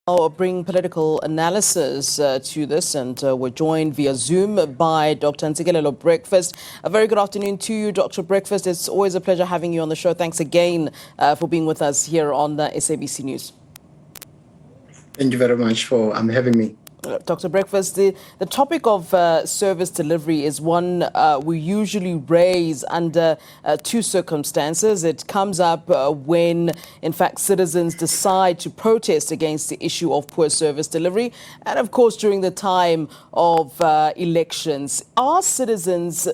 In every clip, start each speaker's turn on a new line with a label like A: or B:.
A: I'll bring political analysis to this, and we're joined via Zoom by Dr. Ntsikelelo Breakfast. A very good afternoon to you, Dr. Breakfast. It's always a pleasure having you on the show. Thanks again for being with us here on the SABC News.
B: Thank you very much for having me.
A: Dr. Breakfast, the topic of service delivery is one we usually raise under two circumstances. It comes up when, in fact, citizens decide to protest against the issue of poor service delivery, and, of course, during the time of elections. Are citizens,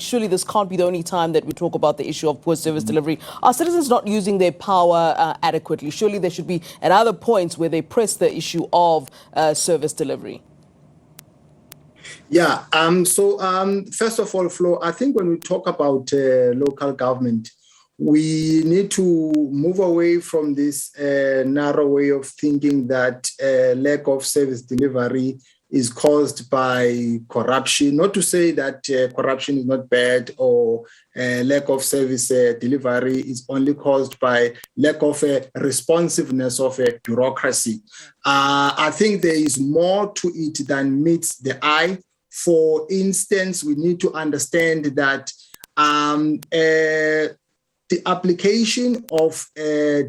A: surely this can't be the only time that we talk about the issue of poor service delivery. Are citizens not using their power adequately? Surely there should be at other points where they press the issue of service delivery.
B: Yeah. First of all, Flo, I think when we talk about local government, we need to move away from this narrow way of thinking that lack of service delivery is caused by corruption. Not to say that corruption is not bad or lack of service delivery is only caused by lack of responsiveness of bureaucracy. I think there is more to it than meets the eye. For instance, we need to understand that the application of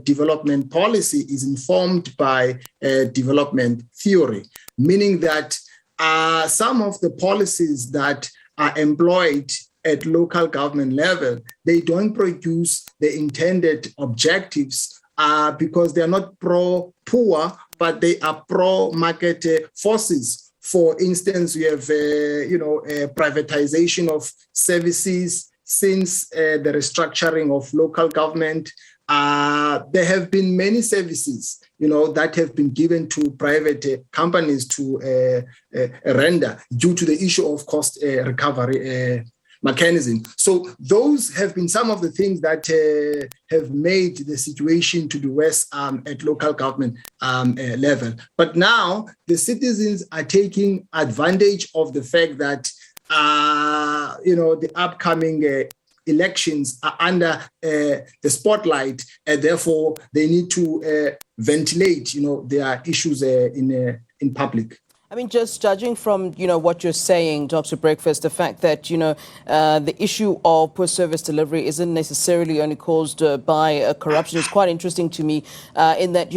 B: development policy is informed by development theory, meaning that some of the policies that are employed at local government level, they don't produce the intended objectives because they're not pro-poor, but they are pro-market forces. For instance, we have, privatization of services since the restructuring of local government. There have been many services, that have been given to private companies to render due to the issue of cost recovery mechanism. So those have been some of the things that have made the situation to be worse at local government level. But now the citizens are taking advantage of the fact that, the upcoming elections are under the spotlight, and therefore they need to ventilate, their issues in public.
A: Just judging from, what you're saying, Dr. Breakfast, the fact that, the issue of poor service delivery isn't necessarily only caused by corruption is quite interesting to me in that,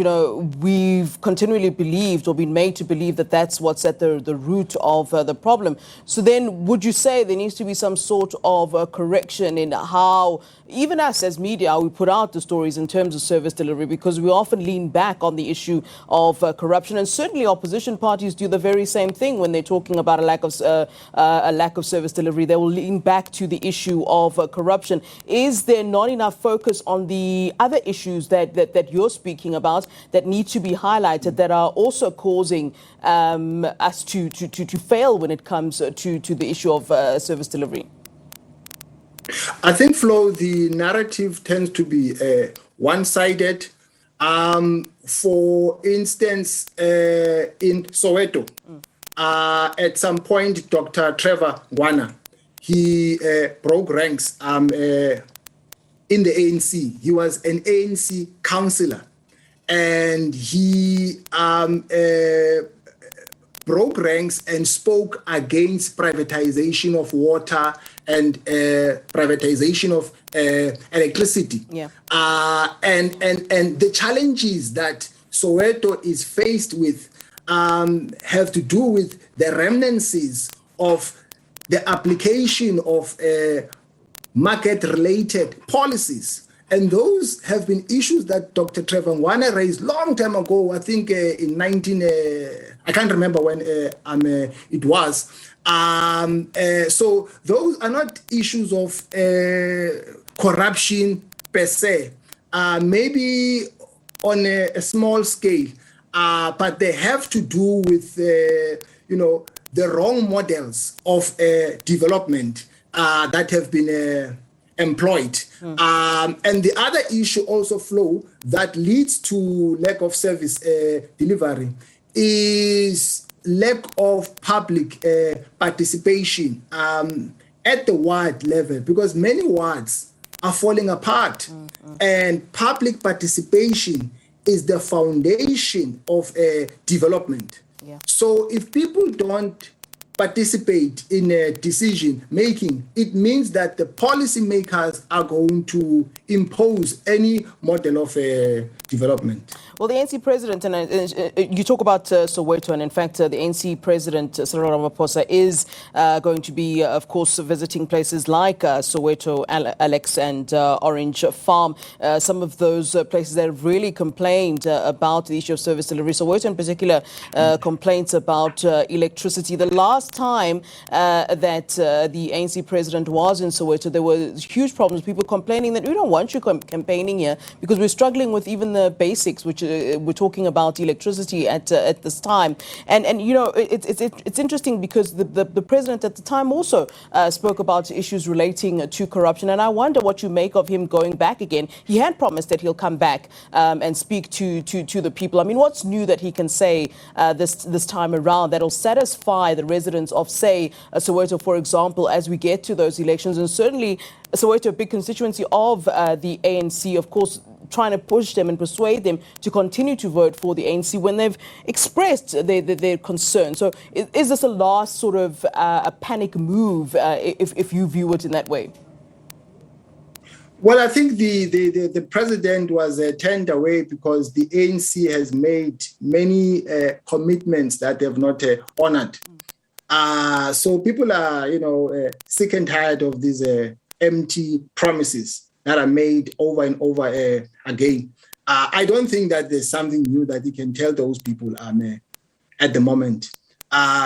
A: we've continually believed or been made to believe that that's what's at the root of the problem. So then would you say there needs to be some sort of correction in how, even us as media, we put out the stories in terms of service delivery, because we often lean back on the issue of corruption, and certainly opposition parties do the very same thing when they're talking about a lack of service delivery. They will lean back to the issue of corruption. Is there not enough focus on the other issues that you're speaking about that need to be highlighted, that are also causing us to fail when it comes to the issue of service delivery?
B: I think, Flo, the narrative tends to be one-sided. For instance, in Soweto, at some point, Dr. Trevor Ngwana, he broke ranks in the ANC. He was an ANC councillor, and he broke ranks and spoke against privatization of water and privatization of electricity.
A: Yeah.
B: And the challenges that Soweto is faced with have to do with the remnants of the application of market-related policies. And those have been issues that Dr. Trevor Ngwana raised long time ago, I think in I can't remember when it was. So those are not issues of corruption per se, maybe on a small scale, but they have to do with, the wrong models of development that have been employed. And the other issue also, Flo, that leads to lack of service delivery is lack of public participation at the ward level, because many wards are falling apart, and public participation is the foundation of development.
A: Yeah.
B: So if people don't participate in decision making, it means that the policymakers are going to impose any model of development.
A: Well, the ANC president, and you talk about Soweto, and in fact, the ANC president, Cyril Ramaphosa, is going to be, of course, visiting places like Soweto, Alex, and Orange Farm. Some of those places that have really complained about the issue of service delivery. Soweto, in particular, complaints about electricity. The last time that the ANC president was in Soweto, there were huge problems. People complaining that we don't want you campaigning here because we're struggling with even the basics, which we're talking about electricity at this time. And you know, it's interesting because the president at the time also spoke about issues relating to corruption. And I wonder what you make of him going back again. He had promised that he'll come back and speak to the people. I mean, what's new that he can say this time around that'll satisfy the residents of, say, Soweto, for example, as we get to those elections? And certainly Soweto, a big constituency of the ANC, of course, trying to push them and persuade them to continue to vote for the ANC when they've expressed their concern. So is this a last sort of a panic move, if you view it in that way?
B: Well, I think the president was turned away because the ANC has made many commitments that they have not honored. So people are, sick and tired of these empty promises that are made over and over again. I don't think that there's something new that he can tell those people at the moment,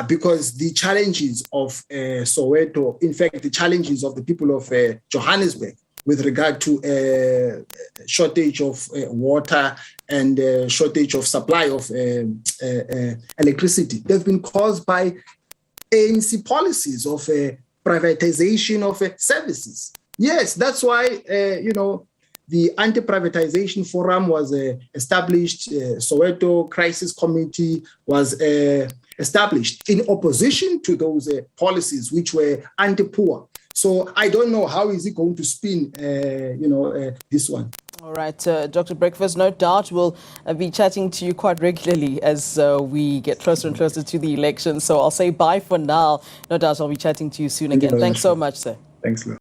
B: because the challenges of Soweto, in fact, the challenges of the people of Johannesburg with regard to shortage of water and shortage of supply of electricity, they've been caused by ANC policies of privatization of services. Yes, that's why, the Anti-Privatization Forum was established. Soweto Crisis Committee was established in opposition to those policies which were anti-poor. So I don't know how is he going to spin, this one.
A: All right, Dr. Breakfast, no doubt we'll be chatting to you quite regularly as we get closer and closer to the election. So I'll say bye for now. No doubt I'll be chatting to you soon again. Thanks so much, sir.
B: Thanks, Lou.